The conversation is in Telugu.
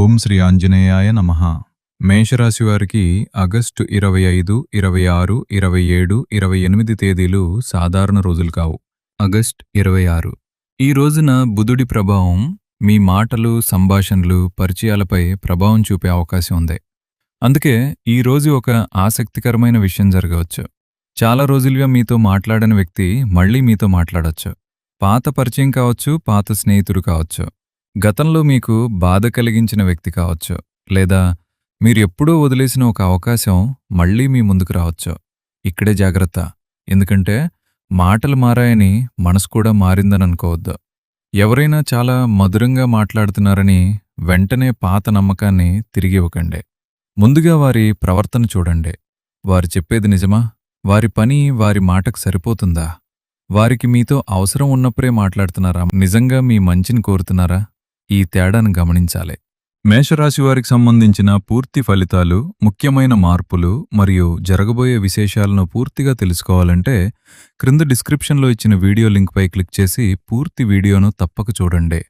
ఓం శ్రీ ఆంజనేయాయ నమః. మేషరాశి వారికి ఆగస్టు 25, 26, 27, 28 తేదీలు సాధారణ రోజులు కావు. ఆగస్ట్ 26 ఈ రోజున బుధుడి ప్రభావం మీ మాటలు, సంభాషణలు, పరిచయాలపై ప్రభావం చూపే అవకాశం ఉంది. అందుకే ఈ రోజు ఒక ఆసక్తికరమైన విషయం జరగవచ్చు. చాలా రోజులుగా మీతో మాట్లాడని వ్యక్తి మళ్ళీ మీతో మాట్లాడొచ్చు. పాత పరిచయం కావచ్చు, పాత స్నేహితుడు కావచ్చు. గతంలో మీకు బాధ కలిగించిన వ్యక్తి కావచ్చు, లేదా మీరు ఎప్పుడో వదిలేసిన ఒక అవకాశం మళ్ళీ మీ ముందుకు రావచ్చు. ఇక్కడే జాగ్రత్త. ఎందుకంటే మాటలు మారాయని మనసు కూడా మారిందని అనుకోవద్దు. ఎవరైనా చాలా మధురంగా మాట్లాడుతున్నారని వెంటనే పాత నమ్మకాన్ని తిరిగి ఇవ్వకండి. ముందుగా వారి ప్రవర్తన చూడండి. వారు చెప్పేది నిజమా? వారి పని వారి మాటకు సరిపోతుందా? వారికి మీతో అవసరం ఉన్నప్పుడే మాట్లాడుతున్నారా? నిజంగా మీ మంచిని కోరుతున్నారా? ఈ తేడాను గమనించాలి. మేషరాశి వారికి సంబంధించిన పూర్తి ఫలితాలు, ముఖ్యమైన మార్పులు మరియు జరగబోయే విశేషాలను పూర్తిగా తెలుసుకోవాలంటే క్రింద డిస్క్రిప్షన్లో ఇచ్చిన వీడియో లింక్పై క్లిక్ చేసి పూర్తి వీడియోను తప్పక చూడండి.